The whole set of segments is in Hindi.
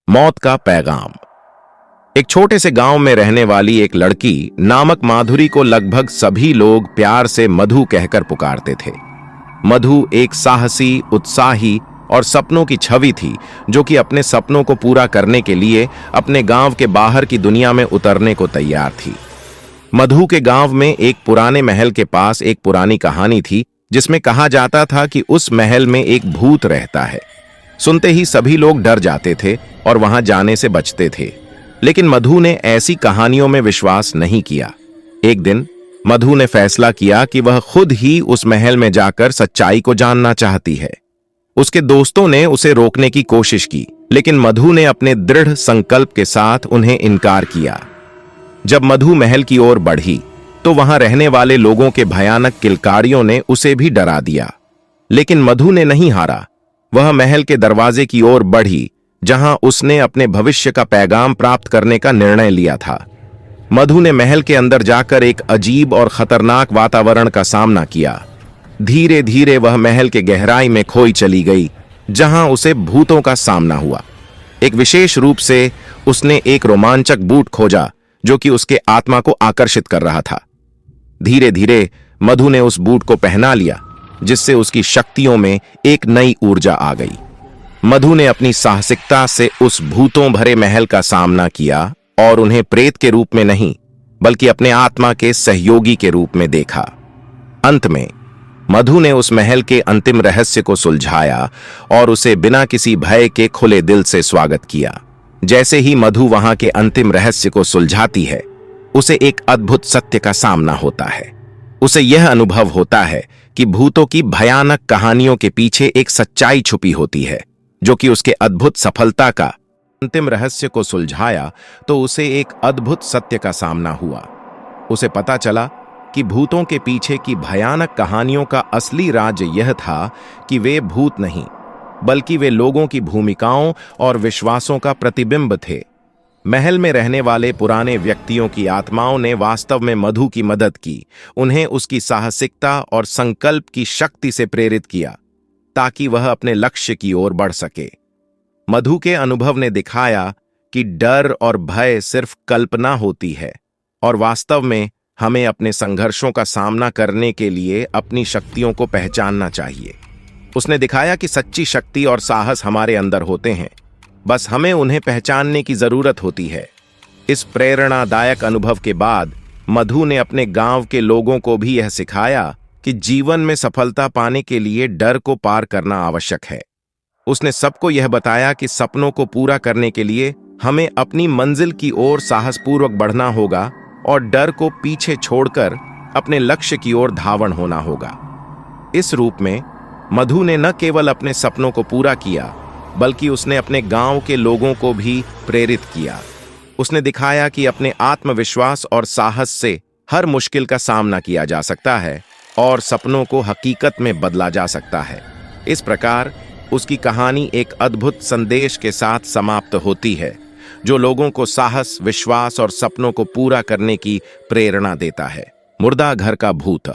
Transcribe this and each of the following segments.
मौत का पैगाम। एक छोटे से गांव में रहने वाली एक लड़की नामक माधुरी को लगभग सभी लोग प्यार से मधु कहकर पुकारते थे। मधु एक साहसी, उत्साही और सपनों की छवि थी, जो कि अपने सपनों को पूरा करने के लिए अपने गांव के बाहर की दुनिया में उतरने को तैयार थी। मधु के गांव में एक पुराने महल के पास एक पुरानी कहानी थी, जिसमें कहा जाता था कि उस महल में एक भूत रहता है। सुनते ही सभी लोग डर जाते थे और वहां जाने से बचते थे, लेकिन मधु ने ऐसी कहानियों में विश्वास नहीं किया। एक दिन मधु ने फैसला किया कि वह खुद ही उस महल में जाकर सच्चाई को जानना चाहती है। उसके दोस्तों ने उसे रोकने की कोशिश की, लेकिन मधु ने अपने दृढ़ संकल्प के साथ उन्हें इनकार किया। जब मधु महल की ओर बढ़ी तो वहां रहने वाले लोगों के भयानक किलकारियों ने उसे भी डरा दिया, लेकिन मधु ने नहीं हारा। वह महल के दरवाजे की ओर बढ़ी, जहां उसने अपने भविष्य का पैगाम प्राप्त करने का निर्णय लिया था। मधु ने महल के अंदर जाकर एक अजीब और खतरनाक वातावरण का सामना किया। धीरे धीरे वह महल के गहराई में खोई चली गई, जहां उसे भूतों का सामना हुआ। एक विशेष रूप से उसने एक रोमांचक बूट खोजा, जो कि उसके आत्मा को आकर्षित कर रहा था। धीरे धीरे मधु ने उस बूट को पहना लिया, जिससे उसकी शक्तियों में एक नई ऊर्जा आ गई। मधु ने अपनी साहसिकता से उस भूतों भरे महल का सामना किया और उन्हें प्रेत के रूप में नहीं, बल्कि अपने आत्मा के सहयोगी के रूप में देखा। अंत में मधु ने उस महल के अंतिम रहस्य को सुलझाया और उसे बिना किसी भय के खुले दिल से स्वागत किया। जैसे ही मधु वहां के अंतिम रहस्य को सुलझाती है, उसे एक अद्भुत सत्य का सामना होता है। उसे यह अनुभव होता है कि भूतों की भयानक कहानियों के पीछे एक सच्चाई छुपी होती है, जो कि उसके अद्भुत सफलता का अंतिम रहस्य को सुलझाया तो उसे एक अद्भुत सत्य का सामना हुआ। उसे पता चला कि भूतों के पीछे की भयानक कहानियों का असली राज यह था कि वे भूत नहीं, बल्कि वे लोगों की भूमिकाओं और विश्वासों का प्रतिबिंब थे। महल में रहने वाले पुराने व्यक्तियों की आत्माओं ने वास्तव में मधु की मदद की, उन्हें उसकी साहसिकता और संकल्प की शक्ति से प्रेरित किया, ताकि वह अपने लक्ष्य की ओर बढ़ सके। मधु के अनुभव ने दिखाया कि डर और भय सिर्फ कल्पना होती है, और वास्तव में हमें अपने संघर्षों का सामना करने के लिए अपनी शक्तियों को पहचानना चाहिए। उसने दिखाया कि सच्ची शक्ति और साहस हमारे अंदर होते हैं, बस हमें उन्हें पहचानने की जरूरत होती है। इस प्रेरणादायक अनुभव के बाद मधु ने अपने गांव के लोगों को भी यह सिखाया कि जीवन में सफलता पाने के लिए डर को पार करना आवश्यक है। उसने सबको यह बताया कि सपनों को पूरा करने के लिए हमें अपनी मंजिल की ओर साहसपूर्वक बढ़ना होगा और डर को पीछे छोड़कर अपने लक्ष्य की ओर धावण होना होगा। इस रूप में मधु ने न केवल अपने सपनों को पूरा किया, बल्कि उसने अपने गांव के लोगों को भी प्रेरित किया। उसने दिखाया कि अपने आत्मविश्वास और साहस से हर मुश्किल का सामना किया जा सकता है और सपनों को हकीकत में बदला जा सकता है। इस प्रकार उसकी कहानी एक अद्भुत संदेश के साथ समाप्त होती है, जो लोगों को साहस, विश्वास और सपनों को पूरा करने की प्रेरणा देता है। मुर्दा घर का भूत।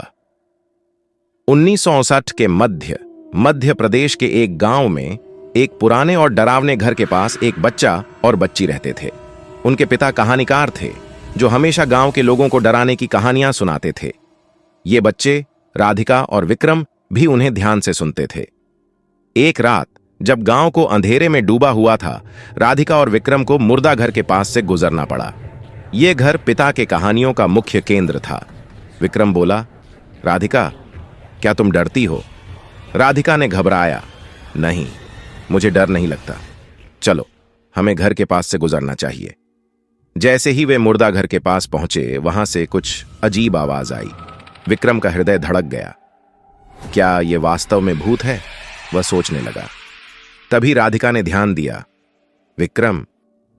1959 के मध्य प्रदेश के एक गांव में एक पुराने और डरावने घर के पास एक बच्चा और बच्ची रहते थे। उनके पिता कहानीकार थे, जो हमेशा गांव के लोगों को डराने की कहानियां सुनाते थे। ये बच्चे राधिका और विक्रम भी उन्हें ध्यान से सुनते थे। एक रात जब गांव को अंधेरे में डूबा हुआ था, राधिका और विक्रम को मुर्दा घर के पास से गुजरना पड़ा। यह घर पिता के कहानियों का मुख्य केंद्र था। विक्रम बोला, राधिका, क्या तुम डरती हो? राधिका ने घबराया, नहीं, मुझे डर नहीं लगता। चलो, हमें घर के पास से गुजरना चाहिए। जैसे ही वे मुर्दा घर के पास पहुंचे, वहां से कुछ अजीब आवाज आई। विक्रम का हृदय धड़क गया। क्या यह वास्तव में भूत है? वह सोचने लगा। तभी राधिका ने ध्यान दिया। विक्रम,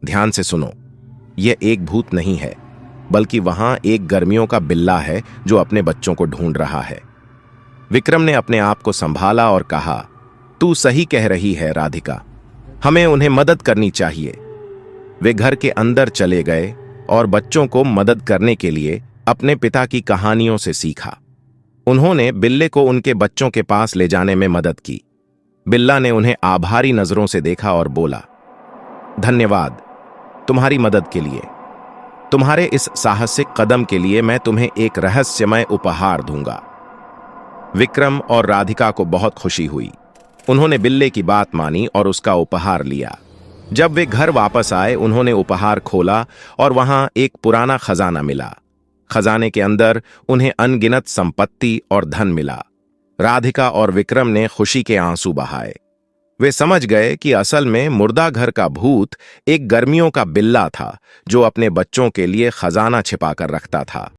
ध्यान से सुनो, यह एक भूत नहीं है, बल्कि वहां एक गर्मियों का बिल्ला है जो अपने बच्चों को ढूंढ रहा है। विक्रम ने अपने आप को संभाला और कहा, तू सही कह रही है राधिका, हमें उन्हें मदद करनी चाहिए। वे घर के अंदर चले गए और बच्चों को मदद करने के लिए अपने पिता की कहानियों से सीखा। उन्होंने बिल्ले को उनके बच्चों के पास ले जाने में मदद की। बिल्ला ने उन्हें आभारी नजरों से देखा और बोला, धन्यवाद तुम्हारी मदद के लिए। तुम्हारे इस साहसिक कदम के लिए मैं तुम्हें एक रहस्यमय उपहार दूंगा। विक्रम और राधिका को बहुत खुशी हुई। उन्होंने बिल्ले की बात मानी और उसका उपहार लिया। जब वे घर वापस आए, उन्होंने उपहार खोला और वहां एक पुराना खजाना मिला। खजाने के अंदर उन्हें अनगिनत संपत्ति और धन मिला। राधिका और विक्रम ने खुशी के आंसू बहाए। वे समझ गए कि असल में मुर्दा घर का भूत एक गर्मियों का बिल्ला था जो अपने बच्चों के लिए खजाना छिपाकर रखता था।